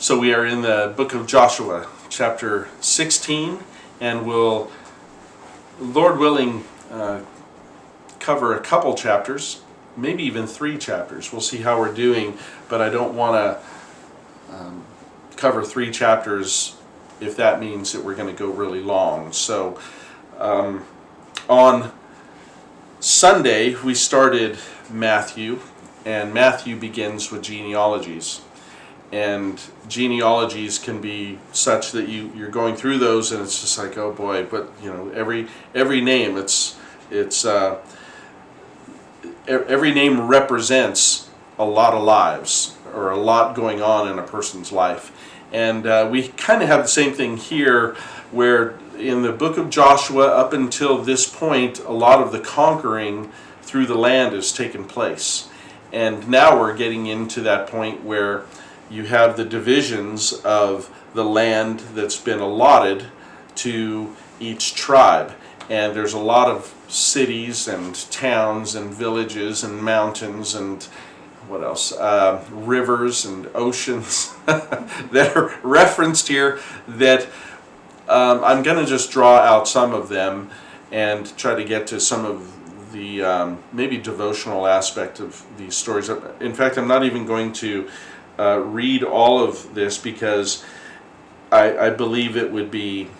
So we are in the book of Joshua, chapter 16, and we'll, Lord willing, cover a couple chapters, maybe even 3 chapters. We'll see how we're doing, but I don't want to cover 3 chapters if that means that we're going to go really long. So on Sunday we started Matthew, and Matthew begins with genealogies. And genealogies can be such that you're going through those, and it's just like, oh boy, but every name every name represents a lot of lives or a lot going on in a person's life. And we kind of have the same thing here, where in the book of Joshua up until this point, a lot of the conquering through the land has taken place. And now we're getting into that point where you have the divisions of the land that's been allotted to each tribe. And there's a lot of cities and towns and villages and mountains and what else? Rivers and oceans that are referenced here that I'm going to just draw out some of them and try to get to some of the maybe devotional aspect of these stories. In fact, I'm not even going to read all of this because I believe it would be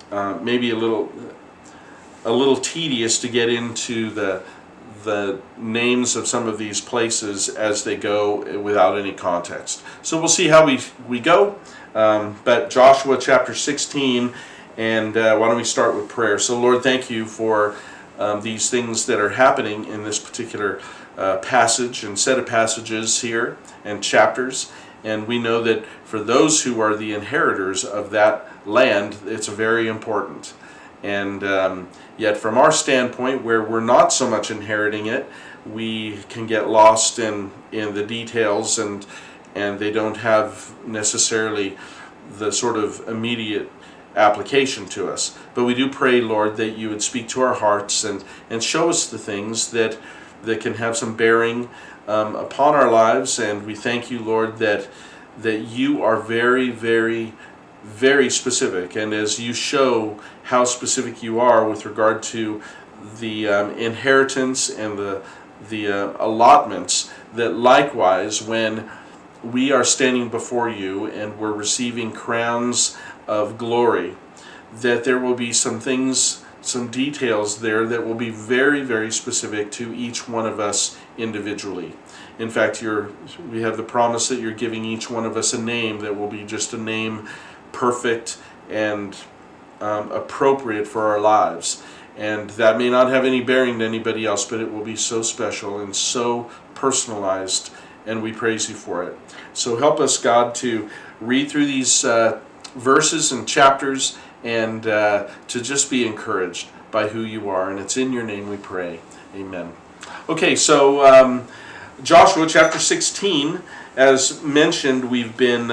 maybe a little tedious to get into the names of some of these places as they go without any context. So we'll see how we go. But Joshua chapter 16, and why don't we start with prayer. So Lord, thank you for these things that are happening in this particular passage and set of passages here and chapters. And we know that for those who are the inheritors of that land, it's very important. And yet from our standpoint, where we're not so much inheriting it, we can get lost in the details, and they don't have necessarily the sort of immediate application to us. But we do pray, Lord, that you would speak to our hearts and show us the things that can have some bearing upon our lives. And we thank you, Lord, that you are very, very, very specific. And as you show how specific you are with regard to the inheritance and the allotments, that likewise when we are standing before you and we're receiving crowns of glory, that there will be some things, some details there that will be very, very specific to each one of us individually. In fact, we have the promise that you're giving each one of us a name that will be just a name perfect and appropriate for our lives. And that may not have any bearing to anybody else, but it will be so special and so personalized, and we praise you for it. So help us, God, to read through these verses and chapters and to just be encouraged by who you are. And it's in your name we pray. Amen. Okay, so Joshua chapter 16, as mentioned, we've been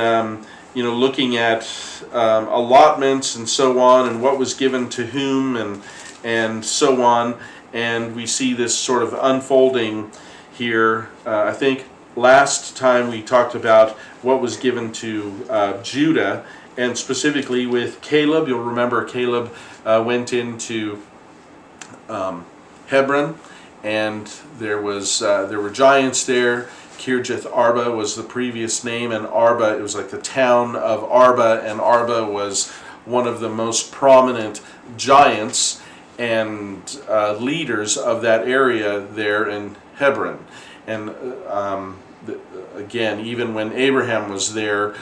looking at allotments and so on, and what was given to whom and so on. And we see this sort of unfolding here. I think last time we talked about what was given to Judah, and specifically with Caleb. You'll remember Caleb went into Hebron, and there were giants there. Kirjath Arba was the previous name, and Arba, it was like the town of Arba, and Arba was one of the most prominent giants and leaders of that area there in Hebron. And again, even when Abraham was there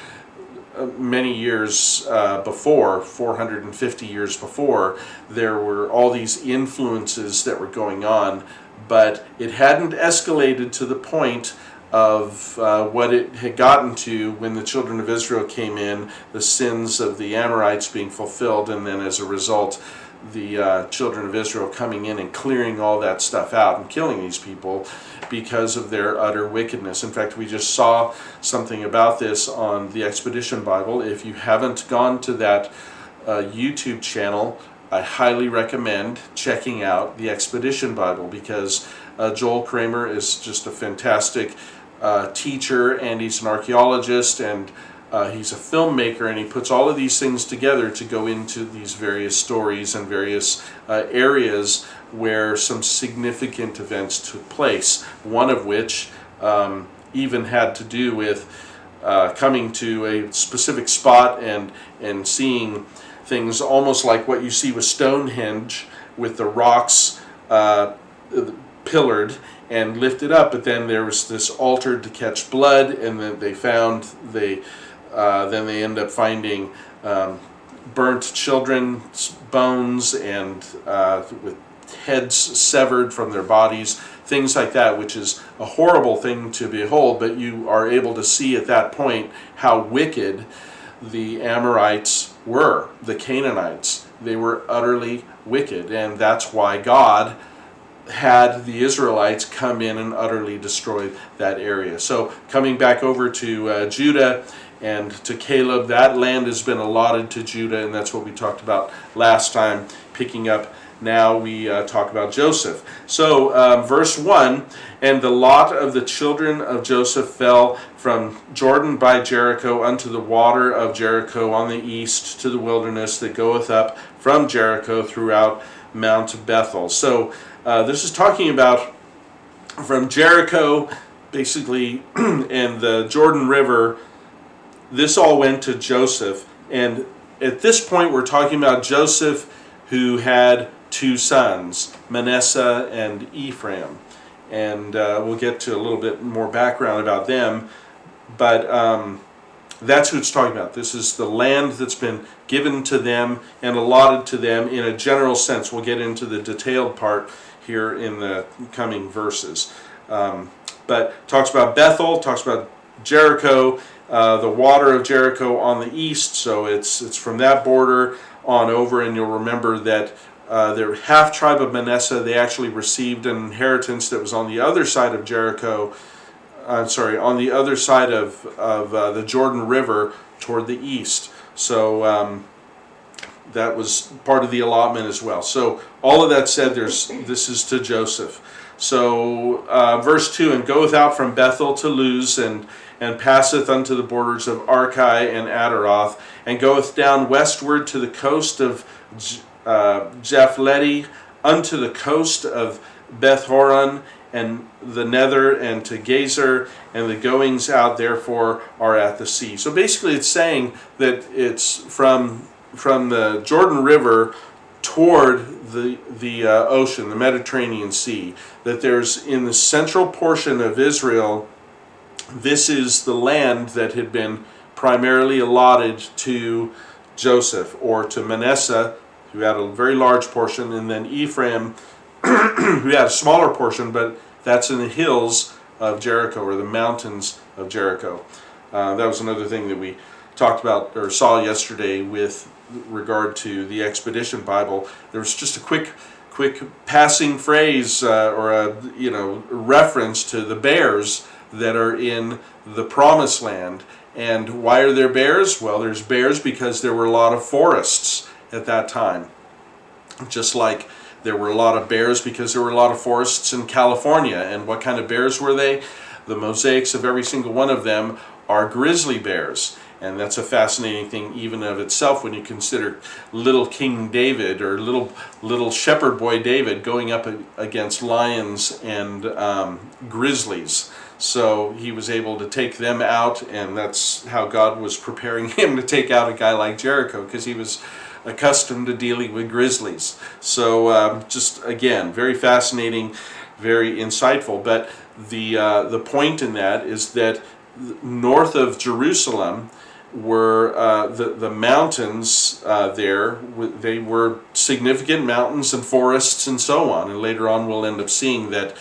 many years before, 450 years before, there were all these influences that were going on, but it hadn't escalated to the point of what it had gotten to when the children of Israel came in, the sins of the Amorites being fulfilled, and then as a result, the children of Israel coming in and clearing all that stuff out and killing these people because of their utter wickedness. In fact, we just saw something about this on the Expedition Bible. If you haven't gone to that YouTube channel, I highly recommend checking out the Expedition Bible, because Joel Kramer is just a fantastic teacher, and he's an archaeologist, and He's a filmmaker, and he puts all of these things together to go into these various stories and various areas where some significant events took place. One of which even had to do with coming to a specific spot and seeing things almost like what you see with Stonehenge, with the rocks pillared and lifted up, but then there was this altar to catch blood, and then they end up finding burnt children's bones and with heads severed from their bodies, things like that, which is a horrible thing to behold, but you are able to see at that point how wicked the Amorites were, the Canaanites. They were utterly wicked, and that's why God had the Israelites come in and utterly destroy that area. So coming back over to Judah and to Caleb, that land has been allotted to Judah, and that's what we talked about last time. Picking up now, we talk about Joseph. So verse 1, and the lot of the children of Joseph fell from Jordan by Jericho unto the water of Jericho on the east, to the wilderness that goeth up from Jericho throughout Mount Bethel. So this is talking about from Jericho, basically, and the Jordan River. This all went to Joseph. And at this point, we're talking about Joseph, who had two sons, Manasseh and Ephraim. And we'll get to a little bit more background about them. But that's who it's talking about. This is the land that's been given to them and allotted to them in a general sense. We'll get into the detailed part here in the coming verses. But talks about Bethel, talks about Jericho, the water of Jericho on the east. So it's from that border on over, and you'll remember that their half tribe of Manasseh, they actually received an inheritance that was on the other side of Jericho. On the other side of the Jordan River toward the east. So that was part of the allotment as well. So all of that said, this is to Joseph. So verse 2, and goeth out from Bethel to Luz, and passeth unto the borders of Archi and Adaroth, and goeth down westward to the coast of Japhleti, unto the coast of Beth-horon, and the nether, and to Gezer, and the goings out therefore are at the sea. So basically it's saying that it's from the Jordan River toward the ocean, the Mediterranean Sea, that there's in the central portion of Israel, this is the land that had been primarily allotted to Joseph, or to Manasseh, who had a very large portion, and then Ephraim, who had a smaller portion, but that's in the hills of Jericho, or the mountains of Jericho. That was another thing that we talked about or saw yesterday with regard to the Expedition Bible. There was just a quick passing phrase or a reference to the bears that are in the Promised Land. And why are there bears? Well, there's bears because there were a lot of forests at that time. Just like there were a lot of bears because there were a lot of forests in California. And what kind of bears were they? The mosaics of every single one of them are grizzly bears. And that's a fascinating thing even of itself when you consider little King David, or little shepherd boy David, going up against lions and grizzlies. So he was able to take them out, and that's how God was preparing him to take out a guy like Jericho, because he was accustomed to dealing with grizzlies. So just again, very fascinating, very insightful. But the point in that is that north of Jerusalem were the mountains there. They were significant mountains and forests and so on. And later on we'll end up seeing that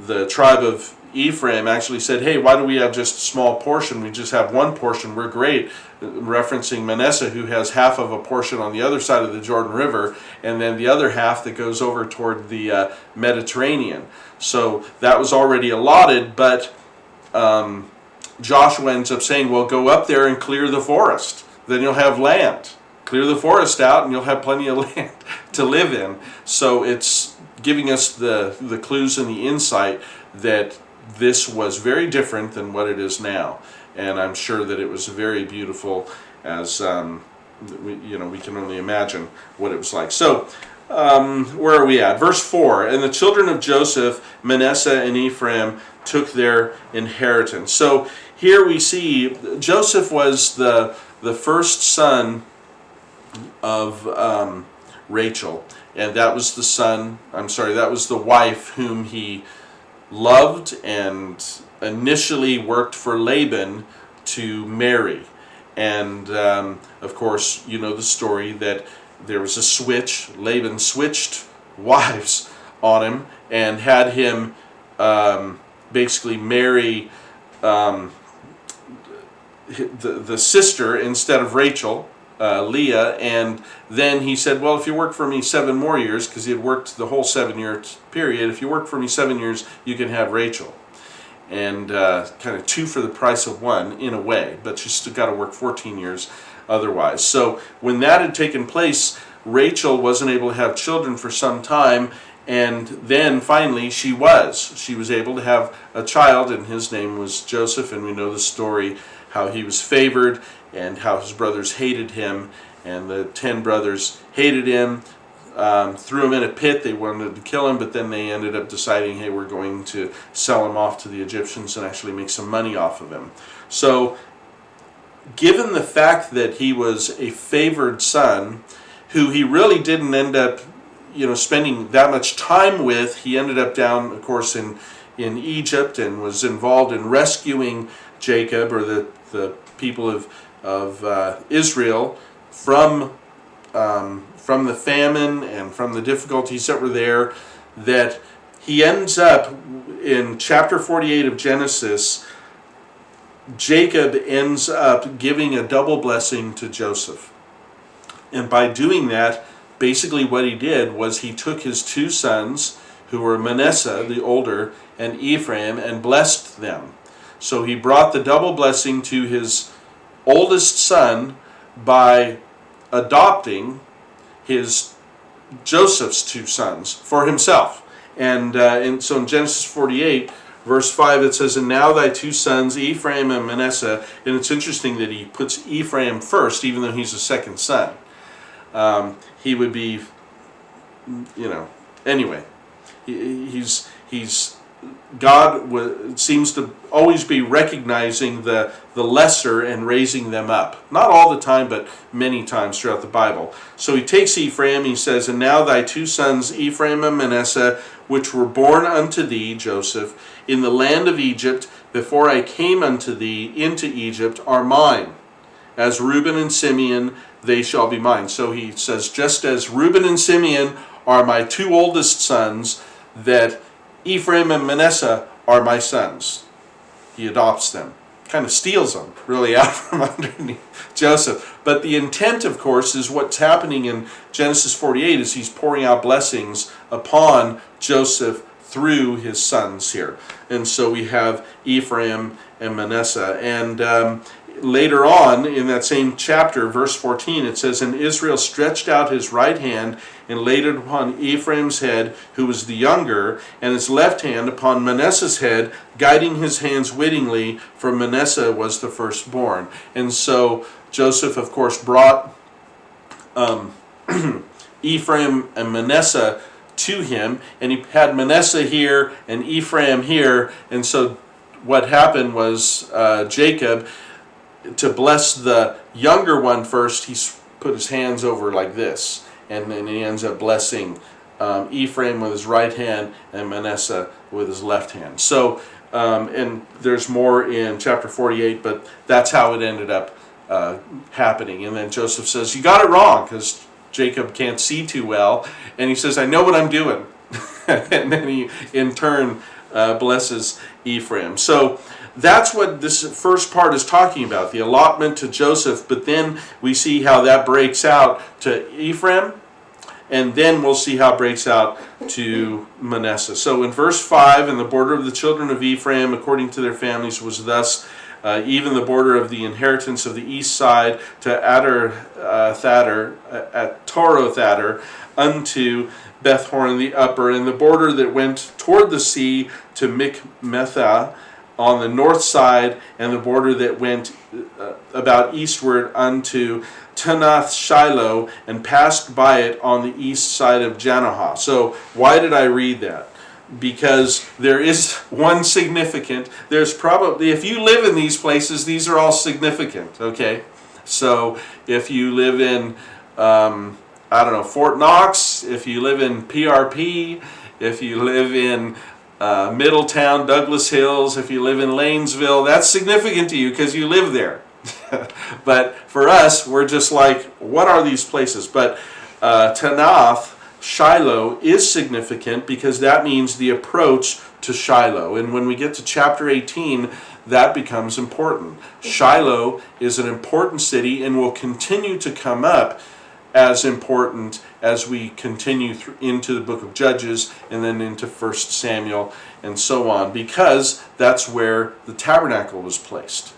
the tribe of Ephraim actually said, hey, why do we have just a small portion? We just have one portion. We're great. Referencing Manasseh, who has half of a portion on the other side of the Jordan River, and then the other half that goes over toward the Mediterranean. So that was already allotted, but Joshua ends up saying, well, go up there and clear the forest. Then you'll have land. Clear the forest out and you'll have plenty of land to live in. So it's giving us the clues and the insight that this was very different than what it is now. and I'm sure that it was very beautiful, as we can only imagine what it was like. So where are we at? Verse 4, and the children of Joseph, Manasseh and Ephraim, took their inheritance. So here we see Joseph was the first son of Rachel, and that was the wife whom he loved and initially worked for Laban to marry. And of course, you know the story that there was a switch. Laban switched wives on him and had him basically marry the sister instead of Rachel, Leah, and then he said, well, if you work for me 7 more years, because he had worked the whole 7-year period, if you work for me 7 years, you can have Rachel. And kind of 2 for the price of 1 in a way, but you still got to work 14 years otherwise. So when that had taken place, Rachel wasn't able to have children for some time, and then finally she was able to have a child, and his name was Joseph, and we know the story, how he was favored and how his brothers hated him, and the 10 brothers hated him, threw him in a pit. They wanted to kill him, but then they ended up deciding, hey, we're going to sell him off to the Egyptians and actually make some money off of him. So given the fact that he was a favored son, who he really didn't end up spending that much time with, he ended up down, of course, in Egypt, and was involved in rescuing Jacob, or the people of Israel, from the famine and from the difficulties that were there, that he ends up in chapter 48 of Genesis. Jacob ends up giving a double blessing to Joseph. And by doing that, basically what he did was he took his 2 sons, who were Manasseh, the older, and Ephraim, and blessed them. So he brought the double blessing to his oldest son by adopting Joseph's 2 sons for himself. And so in Genesis 48, verse 5, it says, and now thy 2 sons, Ephraim and Manasseh. And it's interesting that he puts Ephraim first, even though he's the second son. He would be, anyway, God seems to always be recognizing the lesser and raising them up. Not all the time, but many times throughout the Bible. So he takes Ephraim, he says, and now thy 2 sons, Ephraim and Manasseh, which were born unto thee, Joseph, in the land of Egypt, before I came unto thee into Egypt, are mine. As Reuben and Simeon, they shall be mine. So he says, just as Reuben and Simeon are my 2 oldest sons, that Ephraim and Manasseh are my sons. He adopts them. Kind of steals them, really, out from underneath Joseph. But the intent, of course, is what's happening in Genesis 48 is he's pouring out blessings upon Joseph through his sons here. And so we have Ephraim and Manasseh. And later on in that same chapter, verse 14, it says, and Israel stretched out his right hand and laid it upon Ephraim's head, who was the younger, and his left hand upon Manasseh's head, guiding his hands wittingly, for Manasseh was the firstborn. And so Joseph, of course, brought Ephraim and Manasseh to him, and he had Manasseh here and Ephraim here. And so what happened was Jacob, to bless the younger one first, he put his hands over like this, and then he ends up blessing Ephraim with his right hand and Manasseh with his left hand. So, and there's more in chapter 48, but that's how it ended up happening. And then Joseph says, you got it wrong, because Jacob can't see too well, and he says, I know what I'm doing. And then he, in turn, blesses Ephraim. So that's what this first part is talking about, the allotment to Joseph, but then we see how that breaks out to Ephraim, and then we'll see how it breaks out to Manasseh. So in verse 5, and the border of the children of Ephraim according to their families was thus, even the border of the inheritance of the east side to Torothadar, unto Beth-horon the upper, and the border that went toward the sea to Mikmethah, on the north side, and the border that went about eastward unto Tanath Shiloh, and passed by it on the east side of Janohah. So why did I read that? Because there is one significant. There's probably, if you live in these places, these are all significant, okay? So if you live in, I don't know, Fort Knox, if you live in PRP, if you live in Middletown, Douglas Hills, if you live in Lanesville, that's significant to you because you live there. But for us, we're just like, what are these places? But Tanath, Shiloh, is significant because that means the approach to Shiloh. And when we get to chapter 18, that becomes important. Shiloh is an important city and will continue to come up as important as we continue into the book of Judges and then into 1 Samuel and so on, because that's where the tabernacle was placed.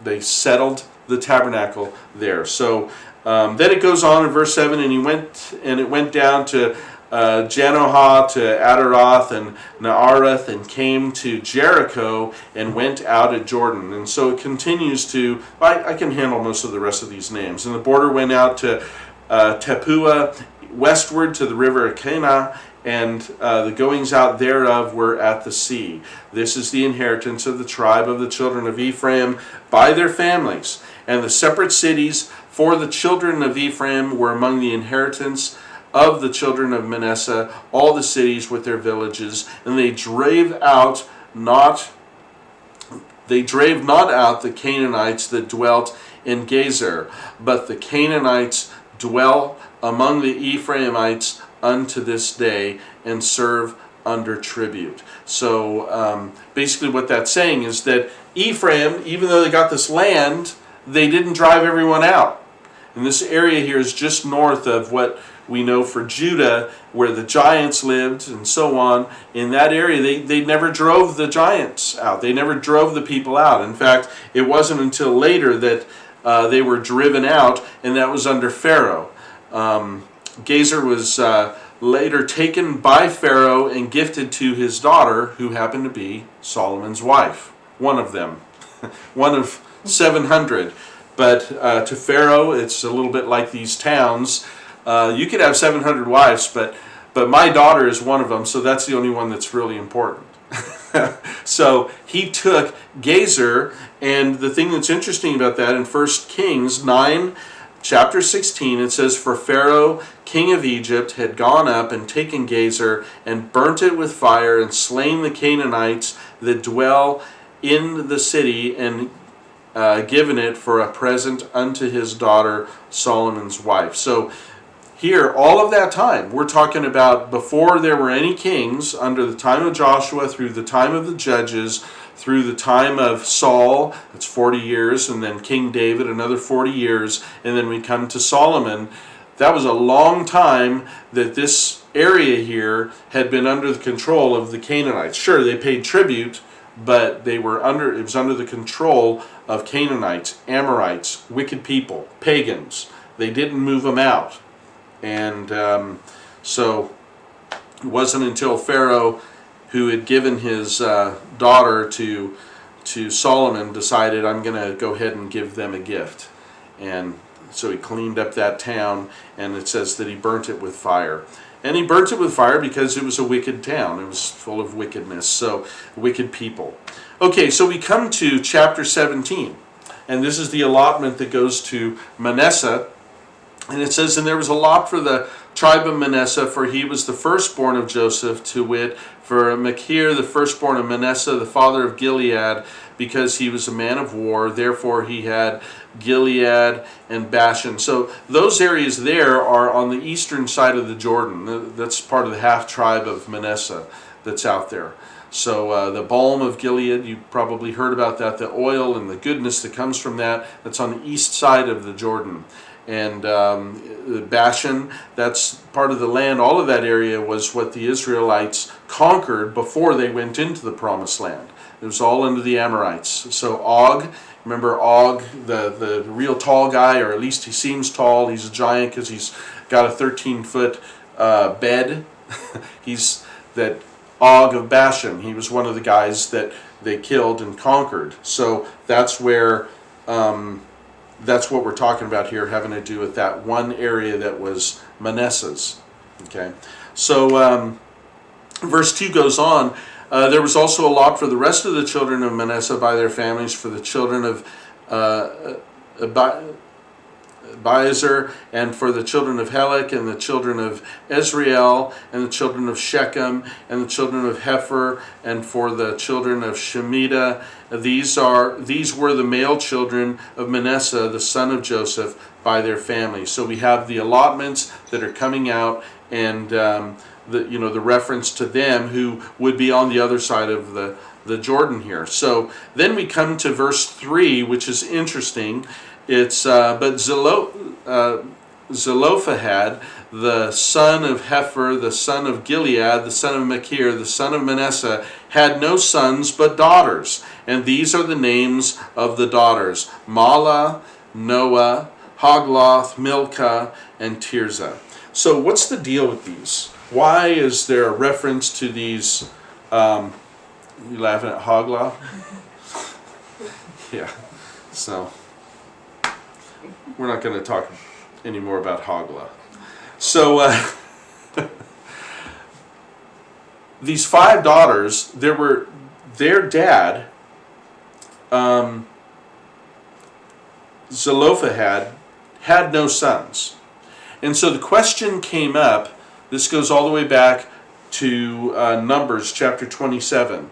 They settled the tabernacle there. So then it goes on in verse 7, and it went down to Janohah, to Adaroth and Naarath, and came to Jericho and went out at Jordan. And so it continues to, I can handle most of the rest of these names. And the border went out to Tepuah, westward to the river Cana, and the goings out thereof were at the sea. This is the inheritance of the tribe of the children of Ephraim by their families. And the separate cities for the children of Ephraim were among the inheritance of the children of Manasseh, all the cities with their villages. And they drave not out the Canaanites that dwelt in Gezer, but the Canaanites dwell among the Ephraimites unto this day and serve under tribute. So basically what that's saying is that Ephraim, even though they got this land, they didn't drive everyone out. And this area here is just north of what we know for Judah, where the giants lived and so on. In that area, they never drove the giants out. They never drove the people out. In fact, it wasn't until later that they were driven out, and that was under Pharaoh. Gezer was later taken by Pharaoh and gifted to his daughter, who happened to be Solomon's wife. One of them. One of 700. But to Pharaoh, it's a little bit like these towns. You could have 700 wives, but my daughter is one of them, so that's the only one that's really important. So he took Gezer, and the thing that's interesting about that in 1 Kings 9, chapter 16, it says, "For Pharaoh, king of Egypt, had gone up and taken Gezer, and burnt it with fire, and slain the Canaanites that dwell in the city, and given it for a present unto his daughter Solomon's wife." So here, all of that time, we're talking about before there were any kings, under the time of Joshua, through the time of the judges, through the time of Saul, that's 40 years, and then King David, another 40 years, and then we come to Solomon. That was a long time that this area here had been under the control of the Canaanites. Sure, they paid tribute, but it was under the control of Canaanites, Amorites, wicked people, pagans. They didn't move them out. And so it wasn't until Pharaoh, who had given his daughter to Solomon, decided, I'm going to go ahead and give them a gift. And so he cleaned up that town, and it says that he burnt it with fire. And he burnt it with fire because it was a wicked town. It was full of wickedness, so wicked people. Okay, so we come to chapter 17. And this is the allotment that goes to Manasseh. And it says, "And there was a lot for the tribe of Manasseh, for he was the firstborn of Joseph, to wit, for Machir, the firstborn of Manasseh, the father of Gilead, because he was a man of war. Therefore he had Gilead and Bashan." So those areas there are on the eastern side of the Jordan. That's part of the half-tribe of Manasseh that's out there. So the balm of Gilead, you probably heard about that, the oil and the goodness that comes from that, that's on the east side of the Jordan. And Bashan, that's part of the land. All of that area was what the Israelites conquered before they went into the Promised Land. It was all under the Amorites. So Og, remember Og, the real tall guy, or at least he seems tall. He's a giant because he's got a 13-foot bed. He's that Og of Bashan. He was one of the guys that they killed and conquered. So that's where that's what we're talking about here, having to do with that one area that was Manasseh's. Okay, so verse 2 goes on. There was also a lot for the rest of the children of Manasseh by their families, for the children of Abiezer, and for the children of Helek, and the children of Ezrael, and the children of Shechem, and the children of Hepher, and for the children of Shemida. These were the male children of Manasseh, the son of Joseph, by their families. So we have the allotments that are coming out, and the reference to them who would be on the other side of the Jordan here. So then we come to verse 3, which is interesting. It's but Zelophehad, the son of Hepher, the son of Gilead, the son of Machir, the son of Manasseh, had no sons but daughters. And these are the names of the daughters: Mahlah, Noah, Hogloth, Milcah, and Tirzah. So what's the deal with these? Why is there a reference to these? You laughing at Hogloth? Yeah. So we're not going to talk anymore about Hogla. So these 5 daughters, their dad, Zelophehad, had no sons. And so the question came up, this goes all the way back to Numbers chapter 27,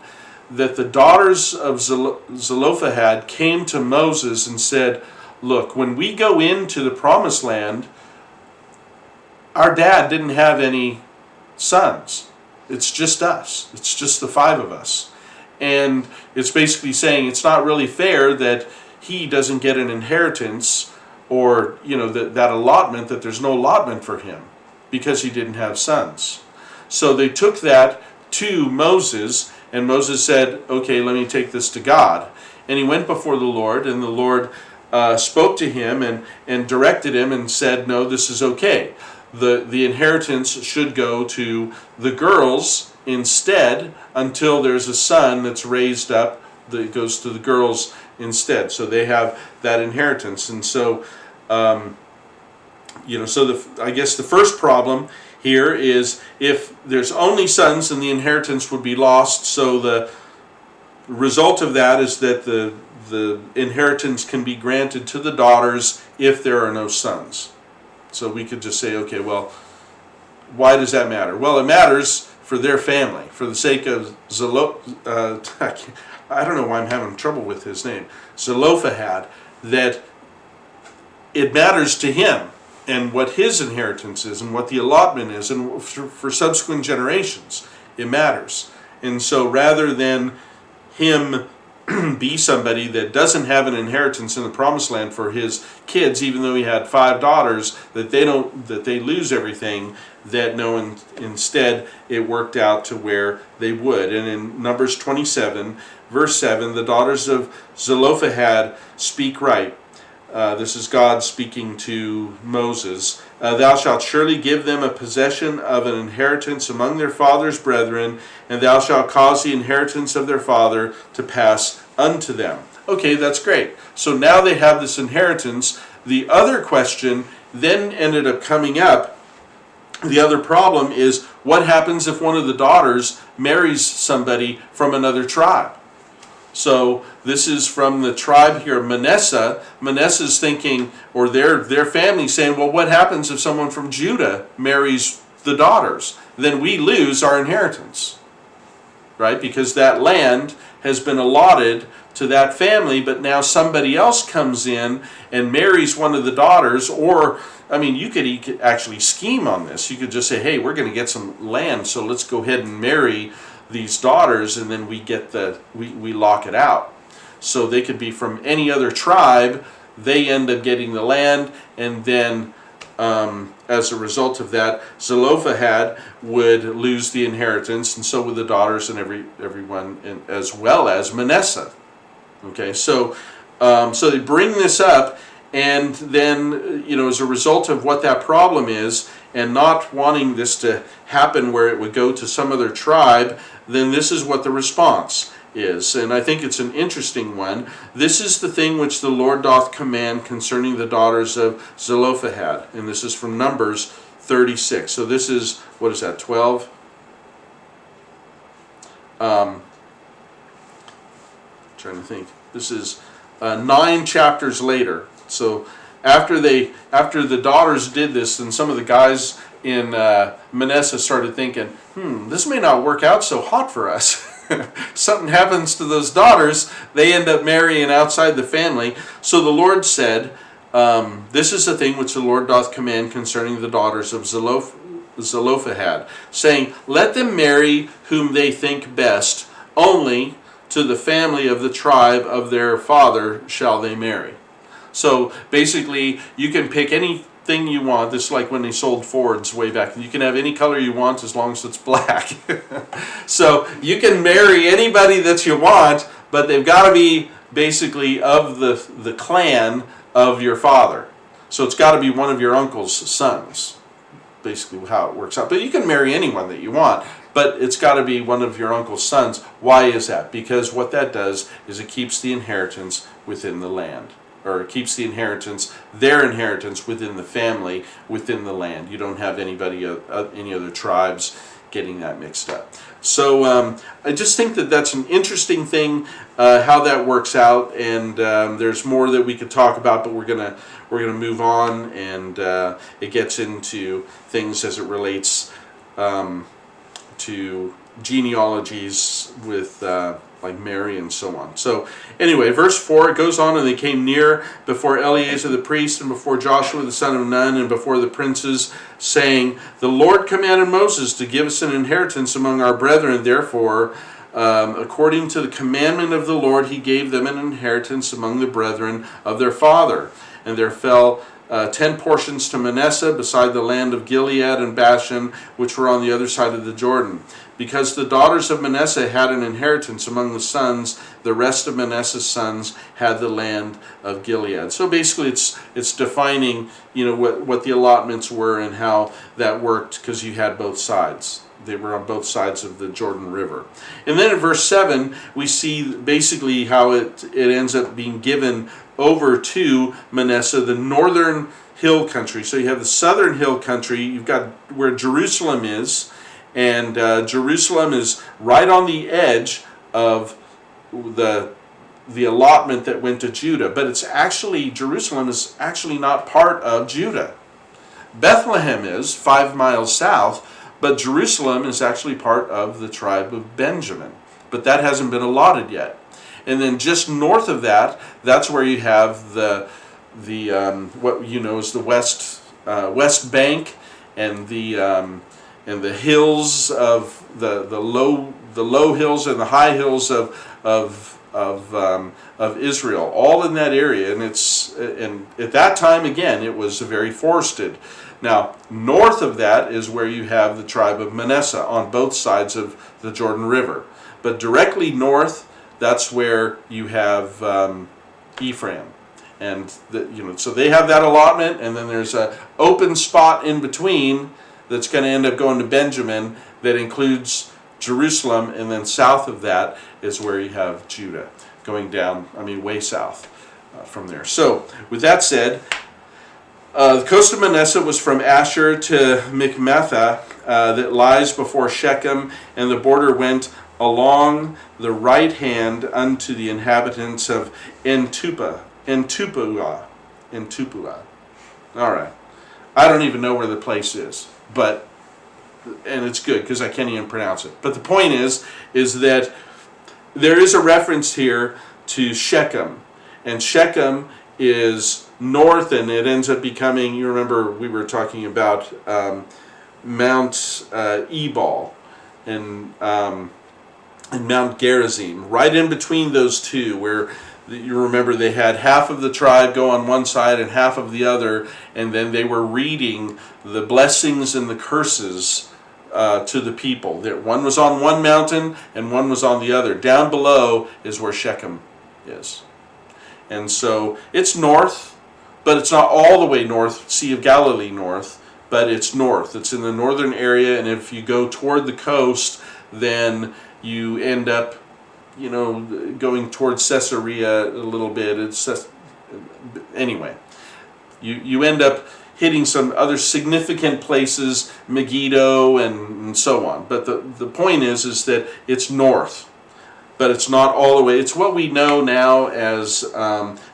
that the daughters of Zelophehad came to Moses and said, look, when we go into the promised land, our dad didn't have any sons. It's just us. It's just the 5 of us. And it's basically saying it's not really fair that he doesn't get an inheritance, or that allotment, that there's no allotment for him because he didn't have sons. So they took that to Moses, and Moses said, okay, let me take this to God. And he went before the Lord, and the Lord spoke to him and directed him and said, no, this is okay. The inheritance should go to the girls instead until there's a son that's raised up that goes to the girls instead. So they have that inheritance. And so, I guess the first problem here is if there's only sons, then the inheritance would be lost. So the result of that is that the inheritance can be granted to the daughters if there are no sons. So we could just say, okay, well, why does that matter? Well, it matters for their family, for the sake of I don't know why I'm having trouble with his name, Zelophehad, that it matters to him and what his inheritance is and what the allotment is, and for subsequent generations, it matters. And so rather than him be somebody that doesn't have an inheritance in the promised land for his kids, even though he had 5 daughters, that they lose everything, that no, instead it worked out to where they would. And in Numbers 27 verse 7, the daughters of Zelophehad speak right. This is God speaking to Moses. Thou shalt surely give them a possession of an inheritance among their father's brethren, and thou shalt cause the inheritance of their father to pass unto them. Okay, that's great. So now they have this inheritance. The other question then ended up coming up. The other problem is, what happens if one of the daughters marries somebody from another tribe? So this is from the tribe here, Manasseh. Manasseh's thinking, or their family saying, well, what happens if someone from Judah marries the daughters? Then we lose our inheritance, right? Because that land has been allotted to that family, but now somebody else comes in and marries one of the daughters. Or, I mean, you could actually scheme on this. You could just say, hey, we're going to get some land, so let's go ahead and marry these daughters, and then we lock it out. So they could be from any other tribe. They end up getting the land, and then as a result of that, Zelophehad would lose the inheritance, and so would the daughters and everyone, as well as Manasseh. Okay, so they bring this up, and then as a result of what that problem is, and not wanting this to happen where it would go to some other tribe, then this is what the response. is. And I think it's an interesting one. This is the thing which the Lord doth command concerning the daughters of Zelophehad. And this is from Numbers 36. So this is, what is that, 12? Trying to think. This is 9 chapters later. So after the daughters did this, and some of the guys in Manasseh started thinking, this may not work out so hot for us. Something happens to those daughters, they end up marrying outside the family. So the Lord said, this is the thing which the Lord doth command concerning the daughters of Zelophehad, saying, let them marry whom they think best, only to the family of the tribe of their father shall they marry. So basically, you can pick anything you want. This is like when they sold Fords way back. You can have any color you want as long as it's black. So you can marry anybody that you want, but they've got to be basically of the clan of your father. So it's got to be one of your uncle's sons, basically how it works out. But you can marry anyone that you want, but it's got to be one of your uncle's sons. Why is that? Because what that does is it keeps the inheritance within the land. Or it keeps the inheritance, their inheritance within the family, within the land. You don't have any other tribes getting that mixed up. So I just think that that's an interesting thing, how that works out. And there's more that we could talk about, but we're gonna move on, and it gets into things as it relates to genealogies with like Mary and so on. So anyway, verse 4, it goes on, and they came near before Eleazar the priest, and before Joshua the son of Nun, and before the princes, saying, the Lord commanded Moses to give us an inheritance among our brethren. Therefore, according to the commandment of the Lord, he gave them an inheritance among the brethren of their father. And there fell 10 portions to Manasseh, beside the land of Gilead and Bashan, which were on the other side of the Jordan. Because the daughters of Manasseh had an inheritance among the sons, the rest of Manasseh's sons had the land of Gilead. So basically it's defining, what the allotments were and how that worked, because you had both sides. They were on both sides of the Jordan River. And then in verse 7, we see basically how it ends up being given over to Manasseh, the northern hill country. So you have the southern hill country, you've got where Jerusalem is, and Jerusalem is right on the edge of the allotment that went to Judah. But Jerusalem is actually not part of Judah. Bethlehem is 5 miles south, but Jerusalem is actually part of the tribe of Benjamin. But that hasn't been allotted yet. And then just north of that, that's where you have the what is the West Bank, and the hills of the low hills and the high hills of Israel, all in that area. And at that time, again, it was very forested. Now, north of that is where you have the tribe of Manasseh on both sides of the Jordan River. But directly north, that's where you have Ephraim. And so they have that allotment, and then there's an open spot in between that's going to end up going to Benjamin that includes Jerusalem, and then south of that is where you have Judah, going down, way south from there. So, with that said, the coast of Manasseh was from Asher to Michmethah, that lies before Shechem, and the border went along the right hand unto the inhabitants of Entupua. All right. I don't even know where the place is, and it's good because I can't even pronounce it. But the point is that there is a reference here to Shechem, and Shechem is north, and it ends up becoming, you remember we were talking about Mount Ebal and Mount Gerizim, right in between those two, where you remember they had half of the tribe go on one side and half of the other, and then they were reading the blessings and the curses to the people. One was on one mountain and one was on the other. Down below is where Shechem is. And so it's north, but it's not all the way north, Sea of Galilee north, but it's north. It's in the northern area, and if you go toward the coast, then you end up going towards Caesarea a little bit. Anyway, you end up hitting some other significant places, Megiddo and so on. But the point is that it's north, but it's not all the way. It's what we know now as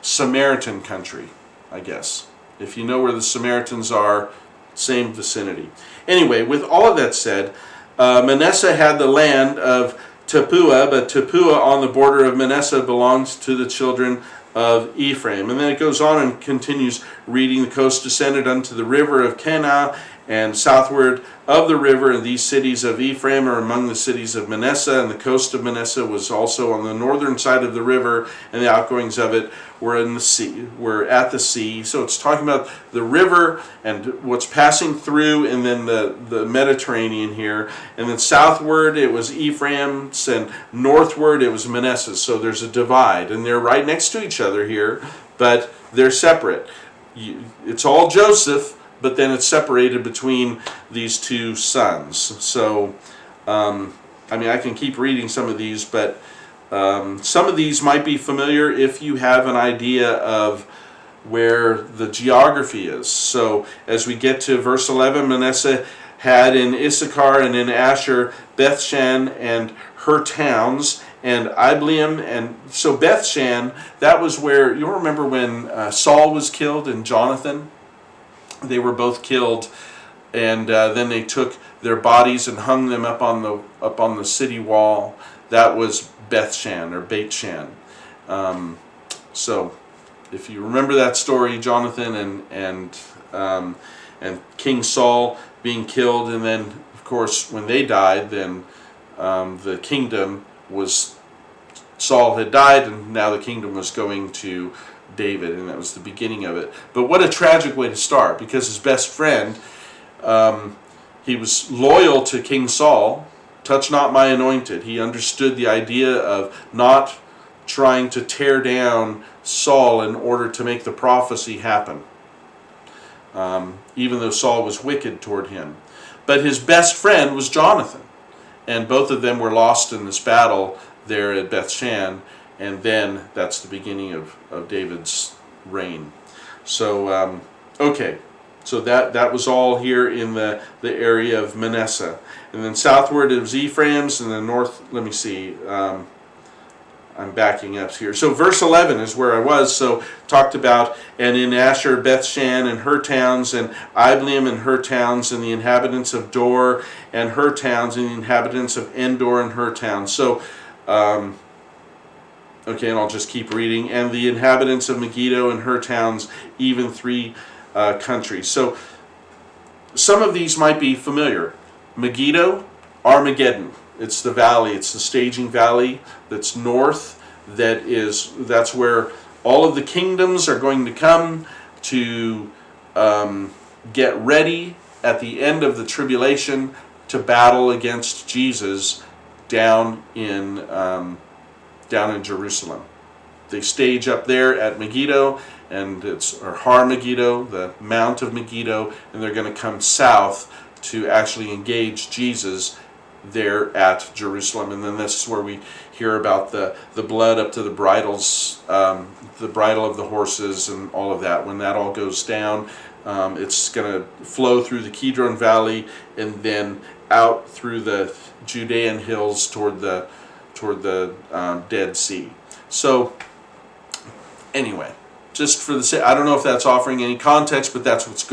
Samaritan country, I guess. If you know where the Samaritans are, same vicinity. Anyway, with all of that said, Manasseh had the land of Tappuah, but Tappuah on the border of Manasseh belongs to the children of Ephraim. And then it goes on and continues reading. The coast descended unto the river of Kenah, and southward of the river, and these cities of Ephraim are among the cities of Manasseh, and the coast of Manasseh was also on the northern side of the river, and the outgoings of it were in the sea, were at the sea. So it's talking about the river and what's passing through, and then the Mediterranean here, and then southward it was Ephraim's, and northward it was Manasseh. So there's a divide, and they're right next to each other here, but they're separate. It's all Joseph, but then it's separated between these two sons. So, I can keep reading some of these, but some of these might be familiar if you have an idea of where the geography is. So, as we get to verse 11, Manasseh had in Issachar and in Asher Bethshan and her towns, and Ibleam. And so Bethshan, that was where, you'll remember when Saul was killed and Jonathan? They were both killed, and then they took their bodies and hung them up on the city wall. That was Bethshan or Beit Shan. So, if you remember that story, Jonathan and King Saul being killed, and then of course when they died, then the kingdom was, Saul had died, and now the kingdom was going to David, and that was the beginning of it. But what a tragic way to start, because his best friend, he was loyal to King Saul. Touch not my anointed. He understood the idea of not trying to tear down Saul in order to make the prophecy happen, even though Saul was wicked toward him. But his best friend was Jonathan, and both of them were lost in this battle there at Bethshan. And then that's the beginning of David's reign. So, okay. So that was all here in the area of Manasseh. And then southward it was Ephraim's, and then north, let me see. I'm backing up here. So verse 11 is where I was. So talked about, and in Asher, Bethshan and her towns, and Ibleam and her towns, and the inhabitants of Dor and her towns, and the inhabitants of Endor and her towns. So, okay, and I'll just keep reading. And the inhabitants of Megiddo and her towns, even 3 countries. So some of these might be familiar. Megiddo, Armageddon. It's the valley. It's the staging valley that's north. That's where all of the kingdoms are going to come to get ready at the end of the tribulation to battle against Jesus down in Jerusalem. They stage up there at Megiddo, and or Har Megiddo, the Mount of Megiddo, and they're going to come south to actually engage Jesus there at Jerusalem. And then this is where we hear about the blood up to the bridles, the bridle of the horses and all of that. When that all goes down, it's going to flow through the Kidron Valley and then out through the Judean hills toward the Dead Sea. So anyway, just for the sake, I don't know if that's offering any context, but that's what's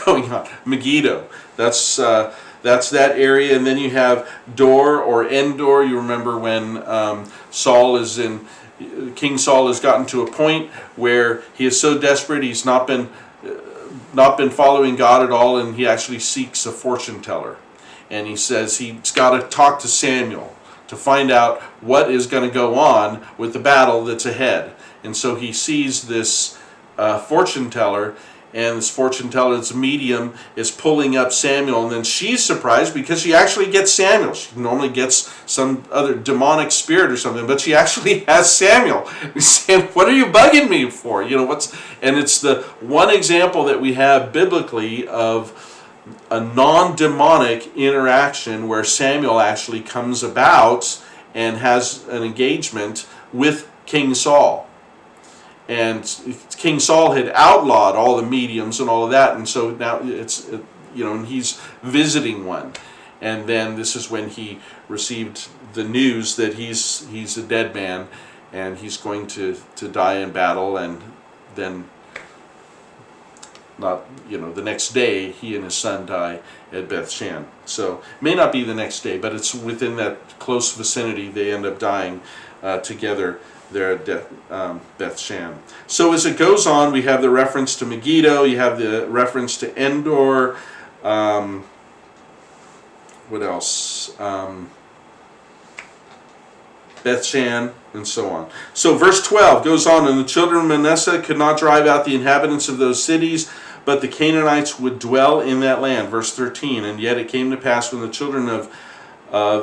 going on. Megiddo, that's that area. And then you have Dor or Endor. You remember when King Saul has gotten to a point where he is so desperate he's not been following God at all, and he actually seeks a fortune teller, and he says he's got to talk to Samuel to find out what is going to go on with the battle that's ahead. And so he sees this fortune teller, and this fortune teller's medium is pulling up Samuel, and then she's surprised because she actually gets Samuel. She normally gets some other demonic spirit or something, but she actually has Samuel. He's saying, "What are you bugging me for?" And it's the one example that we have biblically of a non-demonic interaction where Samuel actually comes about and has an engagement with King Saul. And King Saul had outlawed all the mediums and all of that, and so now and he's visiting one. And then this is when he received the news that he's a dead man, and he's going to die in battle, and then the next day he and his son die at Bethshan. So it may not be the next day, but it's within that close vicinity. They end up dying together there at Bethshan. So as it goes on, we have the reference to Megiddo, you have the reference to Endor, what else? Bethshan, and so on. So verse 12 goes on, and the children of Manasseh could not drive out the inhabitants of those cities, but the Canaanites would dwell in that land. Verse 13, and yet it came to pass when the children of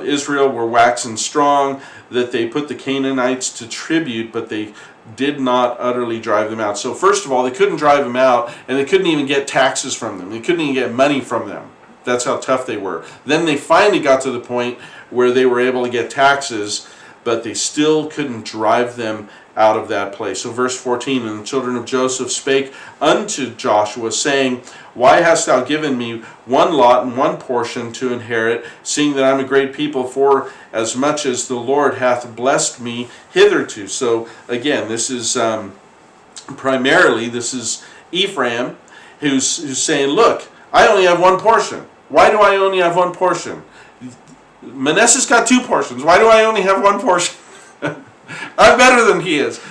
Israel were waxen strong, that they put the Canaanites to tribute, but they did not utterly drive them out. So first of all, they couldn't drive them out, and they couldn't even get taxes from them. They couldn't even get money from them. That's how tough they were. Then they finally got to the point where they were able to get taxes, but they still couldn't drive them out of that place. So verse 14, and the children of Joseph spake unto Joshua, saying, why hast thou given me one lot and one portion to inherit, seeing that I am a great people, for as much as the Lord hath blessed me hitherto? So again, this is primarily, this is Ephraim, who's saying, look, I only have one portion. Why do I only have one portion? Manasseh's got two portions. Why do I only have one portion? I'm better than he is.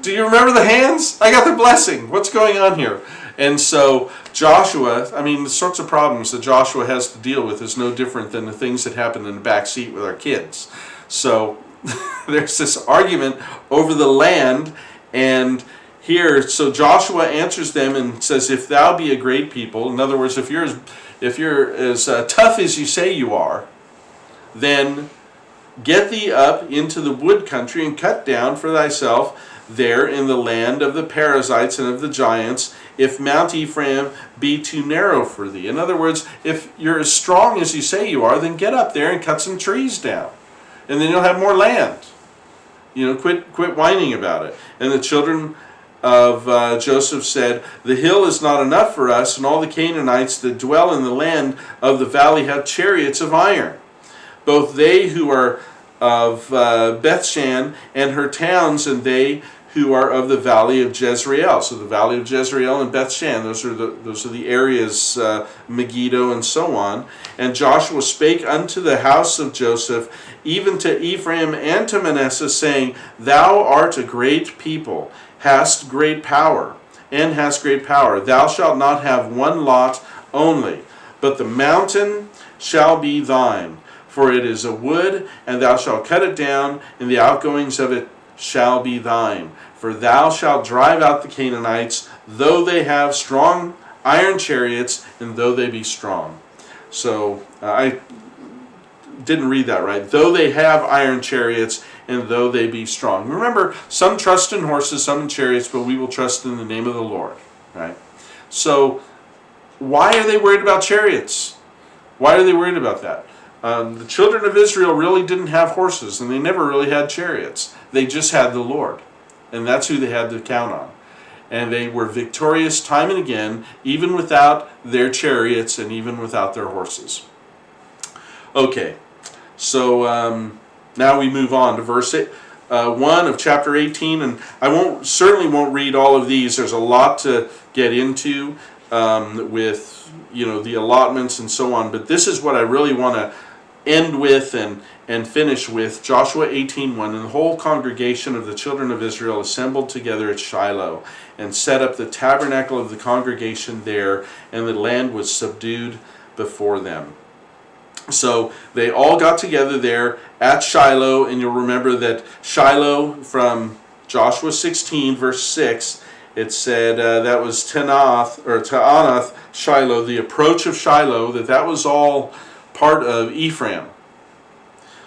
Do you remember the hands? I got the blessing. What's going on here? And so Joshua, the sorts of problems that Joshua has to deal with is no different than the things that happen in the back seat with our kids. So there's this argument over the land, and here, so Joshua answers them and says, if thou be a great people, in other words, if you're as tough as you say you are, then get thee up into the wood country and cut down for thyself there in the land of the Perizzites and of the giants, if Mount Ephraim be too narrow for thee. In other words, if you're as strong as you say you are, then get up there and cut some trees down, and then you'll have more land. Quit whining about it. And the children of Joseph said, the hill is not enough for us, and all the Canaanites that dwell in the land of the valley have chariots of iron. Both they who are of Bethshan and her towns, and they who are of the valley of Jezreel. So the valley of Jezreel and Bethshan, those are the areas, Megiddo and so on. And Joshua spake unto the house of Joseph, even to Ephraim and to Manasseh, saying, thou art a great people, hast great power, and hast great power. Thou shalt not have one lot only, but the mountain shall be thine. For it is a wood, and thou shalt cut it down, and the outgoings of it shall be thine. For thou shalt drive out the Canaanites, though they have strong iron chariots, and though they be strong. So I didn't read that right. Though they have iron chariots, and though they be strong. Remember, some trust in horses, some in chariots, but we will trust in the name of the Lord. Right? So why are they worried about chariots? Why are they worried about that? The children of Israel really didn't have horses, and they never really had chariots. They just had the Lord, and that's who they had to count on. And they were victorious time and again, even without their chariots and even without their horses. Okay, so now we move on to verse 1 of chapter 18, and I certainly won't read all of these. There's a lot to get into with the allotments and so on, but this is what I really want to end with and finish with. Joshua 18:1, and the whole congregation of the children of Israel assembled together at Shiloh and set up the tabernacle of the congregation there, and the land was subdued before them. So they all got together there at Shiloh, and you'll remember that Shiloh from Joshua 16 verse 6, it said that was Ta'anath Shiloh, the approach of Shiloh, that was all part of Ephraim.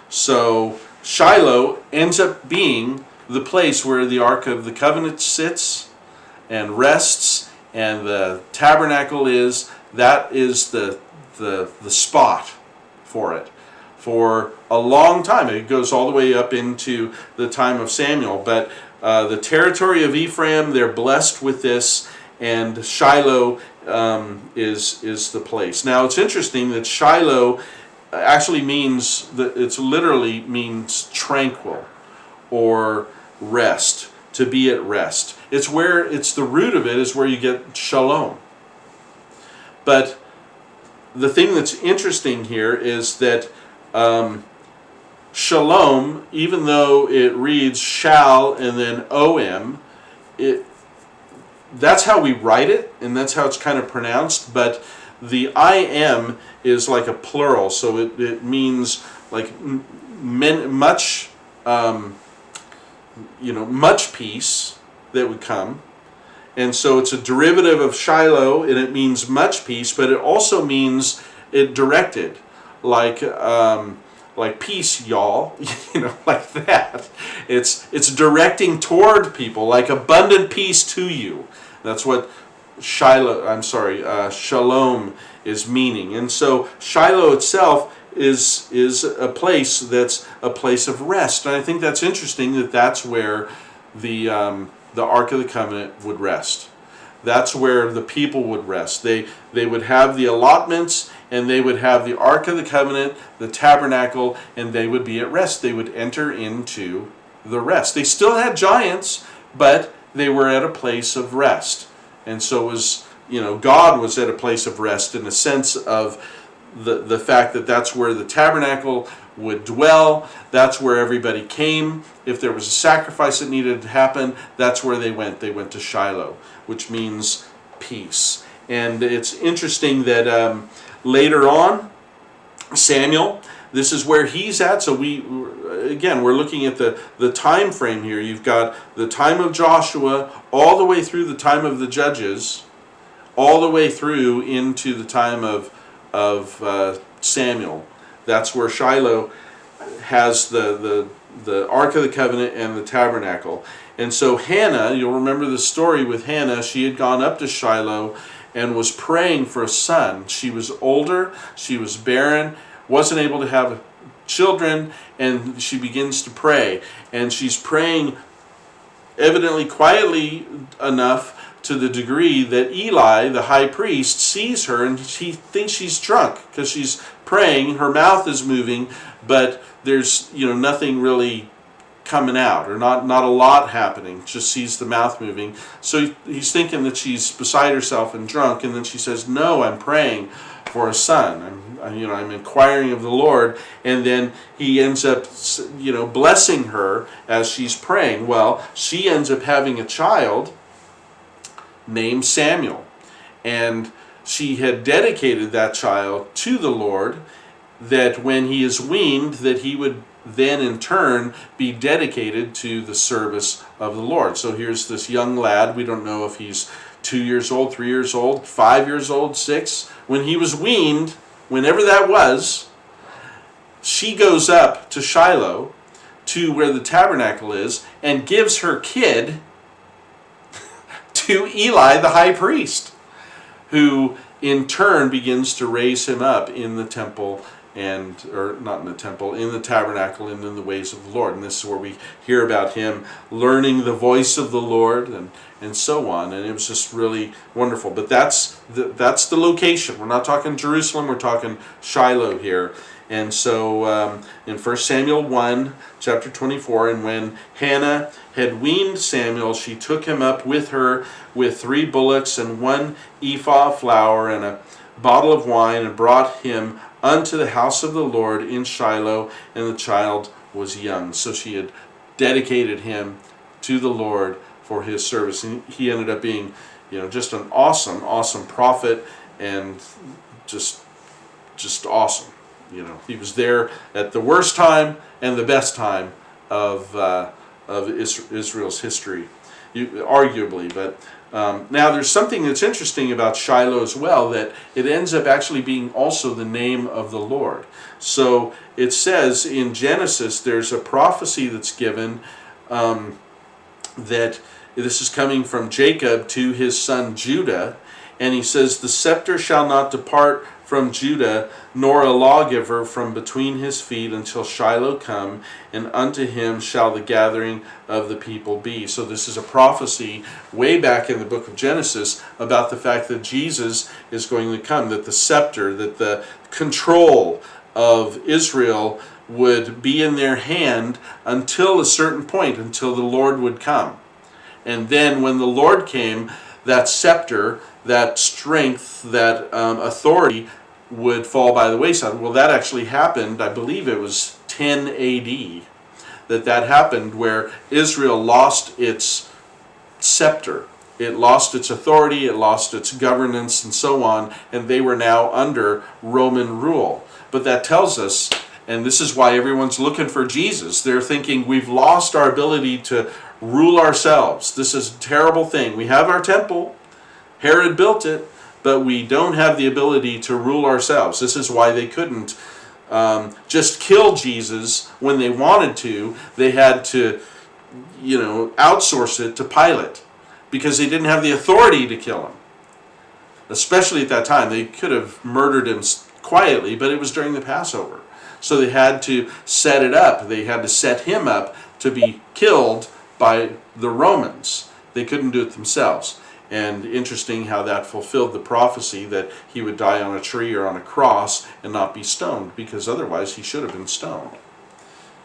So Shiloh ends up being the place where the Ark of the Covenant sits and rests, and the tabernacle is. That is the spot for it. for a long time. It goes all the way up into the time of Samuel. But the territory of Ephraim, they're blessed with this, and Shiloh is the place. Now it's interesting that Shiloh actually means, that it's literally means tranquil or rest, to be at rest. It's the root of it is where you get shalom. But the thing that's interesting here is that shalom, even though it reads shall and then om, that's how we write it, and that's how it's kind of pronounced, but the I-am is like a plural, so it means like much, much peace that would come. And so it's a derivative of Shiloh, and it means much peace, but it also means it directed, like peace, y'all, like that. It's directing toward people, like abundant peace to you. That's what Shalom is meaning. And so Shiloh itself is a place that's a place of rest. And I think that's interesting that that's where the Ark of the Covenant would rest. That's where the people would rest. They would have the allotments, and they would have the Ark of the Covenant, the tabernacle, and they would be at rest. They would enter into the rest. They still had giants, but they were at a place of rest. And so God was at a place of rest in the sense of the fact that that's where the tabernacle would dwell. That's where everybody came. If there was a sacrifice that needed to happen, that's where they went. They went to Shiloh, which means peace. And it's interesting that later on, Samuel, this is where he's at. So we're looking at the time frame here. You've got the time of Joshua all the way through the time of the judges, all the way through into the time of Samuel. That's where Shiloh has the Ark of the Covenant and the tabernacle. And so Hannah, you'll remember the story with Hannah, she had gone up to Shiloh and was praying for a son. She was older, she was barren, wasn't able to have children, and she begins to pray. And she's praying evidently quietly enough to the degree that Eli, the high priest, sees her and he thinks she's drunk because she's praying, her mouth is moving, but there's nothing really coming out, or not a lot happening, just sees the mouth moving. So he's thinking that she's beside herself and drunk, and then she says, "No, I'm praying for a son. I'm inquiring of the Lord." And then he ends up blessing her as she's praying. Well, she ends up having a child named Samuel, and she had dedicated that child to the Lord, that when he is weaned, that he would then in turn be dedicated to the service of the Lord. So here's this young lad. We don't know if he's 2 years old, 3 years old, 5 years old, 6. When he was weaned, whenever that was, she goes up to Shiloh, to where the tabernacle is, and gives her kid to Eli the high priest, who in turn begins to raise him up in the temple, in the tabernacle and in the ways of the Lord. And this is where we hear about him learning the voice of the Lord and so on. And it was just really wonderful. But that's the location. We're not talking Jerusalem, we're talking Shiloh here. And so in 1 Samuel 1, chapter 24, and when Hannah had weaned Samuel, she took him up with her with 3 bullocks and 1 ephah of flour and a bottle of wine, and brought him unto the house of the Lord in Shiloh, and the child was young. So she had dedicated him to the Lord for his service. And he ended up being, just an awesome prophet, and just awesome. He was there at the worst time and the best time of Israel's history, arguably. But now there's something that's interesting about Shiloh as well, that it ends up actually being also the name of the Lord. So it says in Genesis, there's a prophecy that's given that this is coming from Jacob to his son Judah, And he says, the scepter shall not depart from Judah, nor a lawgiver from between his feet until Shiloh come, and unto him shall the gathering of the people be. So this is a prophecy way back in the book of Genesis about the fact that Jesus is going to come, that the scepter, that the control of Israel would be in their hand until a certain point, until the Lord would come. And then when the Lord came, that scepter, that strength, that authority would fall by the wayside. Well, that actually happened, I believe it was 10 AD, that happened, where Israel lost its scepter. It lost its authority, it lost its governance, and so on, and they were now under Roman rule. But that tells us, and this is why everyone's looking for Jesus, they're thinking we've lost our ability to rule ourselves. This is a terrible thing. We have our temple, Herod built it, but we don't have the ability to rule ourselves. This is why they couldn't just kill Jesus when they wanted to. They had to, outsource it to Pilate, because they didn't have the authority to kill him. Especially at that time. They could have murdered him quietly, but it was during the Passover. So they had to set it up. They had to set him up to be killed by the Romans. They couldn't do it themselves. And interesting how that fulfilled the prophecy that he would die on a tree or on a cross and not be stoned, because otherwise he should have been stoned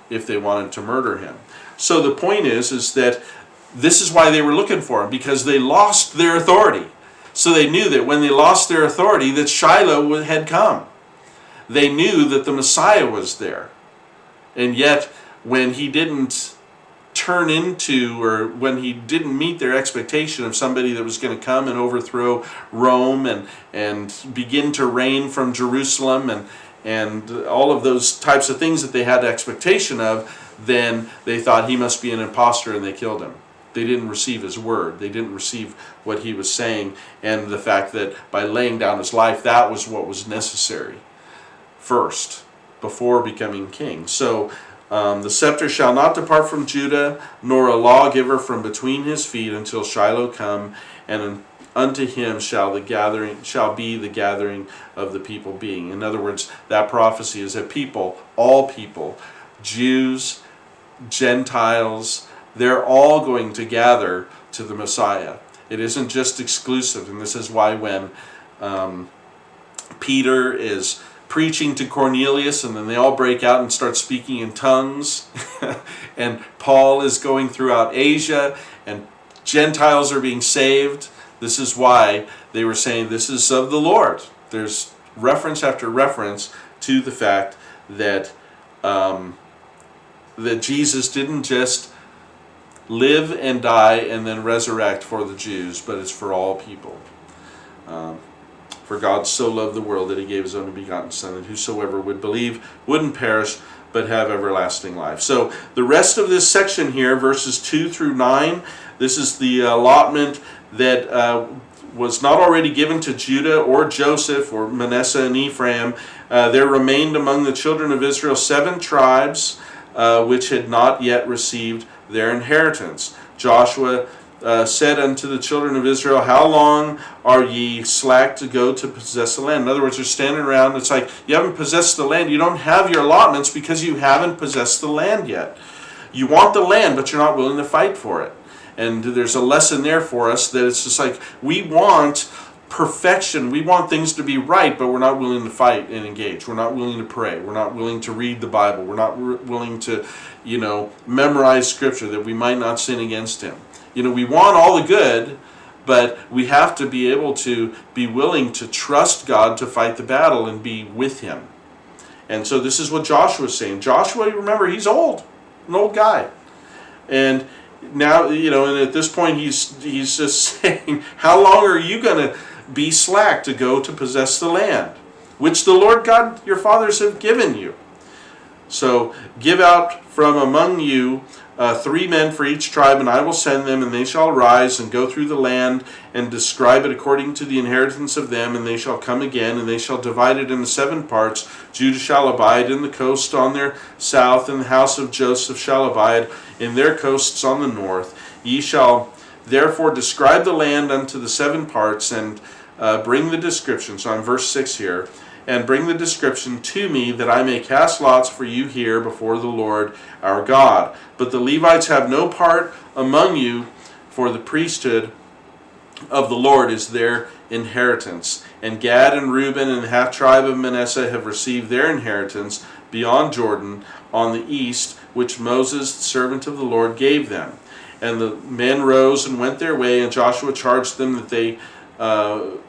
if they wanted to murder him. So the point is that this is why they were looking for him, because they lost their authority. So they knew that when they lost their authority, that Shiloh had come. They knew that the Messiah was there. And yet, when he didn't turn into, or when he didn't meet their expectation of somebody that was going to come and overthrow Rome and begin to reign from Jerusalem and all of those types of things that they had expectation of, then they thought he must be an imposter, and they killed him. They didn't receive his word. They didn't receive what he was saying, and the fact that by laying down his life, that was what was necessary first, before becoming king. So the scepter shall not depart from Judah, nor a lawgiver from between his feet until Shiloh come, and unto him shall be the gathering of the people being. In other words, that prophecy is that people, all people, Jews, Gentiles, they're all going to gather to the Messiah. It isn't just exclusive, and this is why when Peter is preaching to Cornelius, and then they all break out and start speaking in tongues, and Paul is going throughout Asia, and Gentiles are being saved. This is why they were saying this is of the Lord. There's reference after reference to the fact that that Jesus didn't just live and die and then resurrect for the Jews, but it's for all people. For God so loved the world that he gave his only begotten Son, that whosoever would believe wouldn't perish but have everlasting life. So the rest of this section here, verses 2 through 9, this is the allotment that was not already given to Judah or Joseph or Manasseh and Ephraim. There remained among the children of Israel 7 tribes which had not yet received their inheritance. Joshua said unto the children of Israel, how long are ye slack to go to possess the land? In other words, they're standing around. It's like, you haven't possessed the land. You don't have your allotments because you haven't possessed the land yet. You want the land, but you're not willing to fight for it. And there's a lesson there for us that it's just like, we want perfection. We want things to be right, but we're not willing to fight and engage. We're not willing to pray. We're not willing to read the Bible. We're not willing to, memorize Scripture that we might not sin against him. We want all the good, but we have to be able to be willing to trust God to fight the battle and be with him. And so this is what Joshua's saying. Joshua, remember, he's old, an old guy. And now, and at this point he's just saying, how long are you going to be slack to go to possess the land, which the Lord God your fathers have given you? So give out from among you 3 men for each tribe, and I will send them, and they shall rise and go through the land and describe it according to the inheritance of them, and they shall come again, and they shall divide it into 7 parts. Judah shall abide in the coast on their south, and the house of Joseph shall abide in their coasts on the north. Ye shall therefore describe the land unto the 7 parts, and bring the description. So I'm verse 6 here. And bring the description to me, that I may cast lots for you here before the Lord our God. But the Levites have no part among you, for the priesthood of the Lord is their inheritance. And Gad and Reuben and the half tribe of Manasseh have received their inheritance beyond Jordan on the east, which Moses, the servant of the Lord, gave them. And the men rose and went their way, and Joshua charged them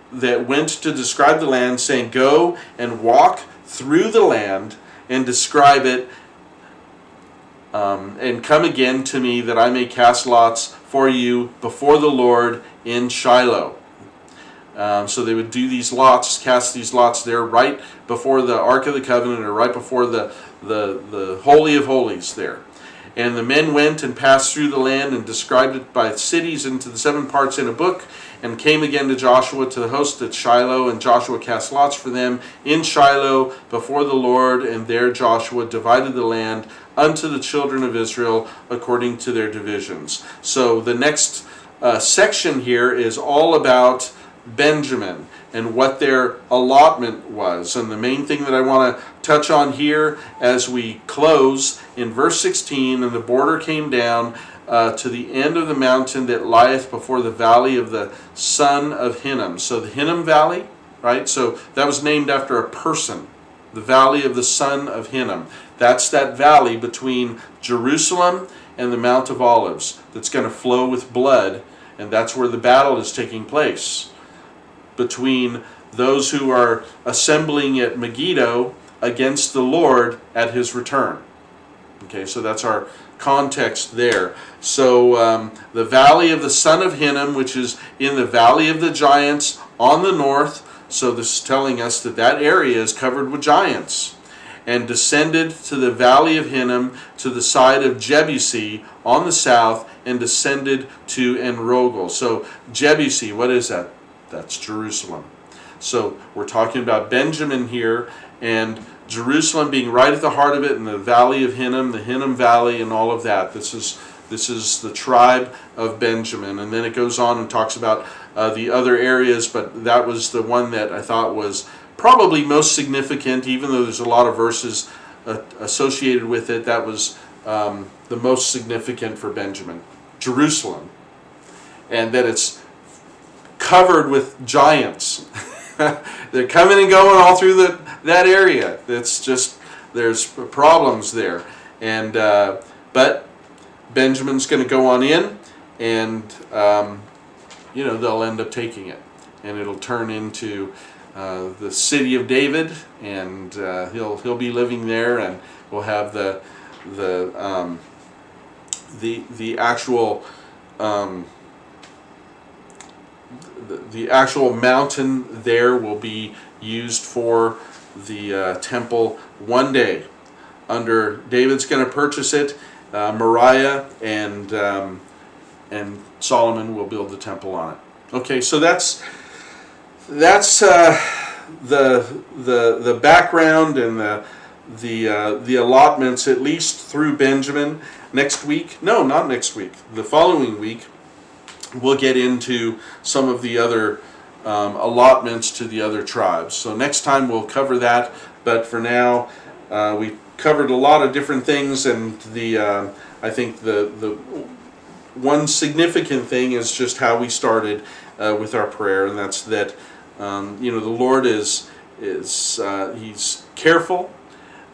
that went to describe the land, saying, Go and walk through the land and describe it, and come again to me, that I may cast lots for you before the Lord in Shiloh. So they would do these lots, cast these lots there right before the Ark of the Covenant, or right before the Holy of Holies there. And the men went and passed through the land and described it by cities into the 7 parts in a book, and came again to Joshua to the host at Shiloh, and Joshua cast lots for them in Shiloh before the Lord, and there Joshua divided the land unto the children of Israel according to their divisions. So the next section here is all about Benjamin and what their allotment was. And the main thing that I want to touch on here as we close in verse 16, and the border came down to the end of the mountain that lieth before the valley of the son of Hinnom. So the Hinnom Valley, right? So that was named after a person, the valley of the son of Hinnom. That's that valley between Jerusalem and the Mount of Olives that's going to flow with blood, and that's where the battle is taking place, between those who are assembling at Megiddo against the Lord at his return. Okay, so that's our context there. So the valley of the son of Hinnom, which is in the valley of the giants on the north. So this is telling us that that area is covered with giants. And descended to the valley of Hinnom, to the side of Jebusi on the south, and descended to Enrogel. So Jebusi, what is that? That's Jerusalem. So we're talking about Benjamin here, and Jerusalem being right at the heart of it, in the valley of Hinnom, the Hinnom Valley, and all of that. This is the tribe of Benjamin. And then it goes on and talks about the other areas, but that was the one that I thought was probably most significant, even though there's a lot of verses associated with it. That was the most significant for Benjamin. Jerusalem. And that it's covered with giants. They're coming and going all through that area. It's just, there's problems there. And but Benjamin's going to go on in, and they'll end up taking it, and it'll turn into the city of David, and he'll be living there, and we'll have the actual the actual mountain there will be used for the temple one day. Under David's going to purchase it, Moriah and Solomon will build the temple on it. Okay, so that's the background and the allotments, at least through Benjamin. Next week, no, not next week, the following week, we'll get into some of the other allotments to the other tribes. So next time we'll cover that, but for now we covered a lot of different things, and I think the one significant thing is just how we started with our prayer, and that's that the Lord is He's careful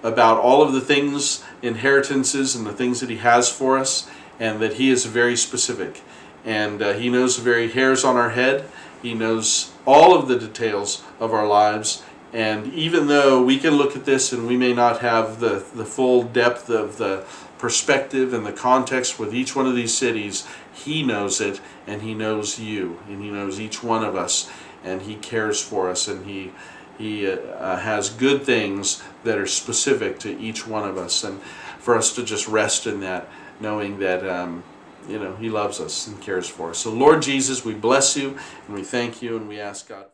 about all of the things, inheritances, and the things that He has for us, and that He is very specific. And He knows the very hairs on our head. He knows all of the details of our lives. And even though we can look at this and we may not have the full depth of the perspective and the context with each one of these cities, He knows it, and He knows you, and He knows each one of us, and He cares for us, and He has good things that are specific to each one of us, and for us to just rest in that, knowing that He loves us and cares for us. So Lord Jesus, we bless You, and we thank You, and we ask God.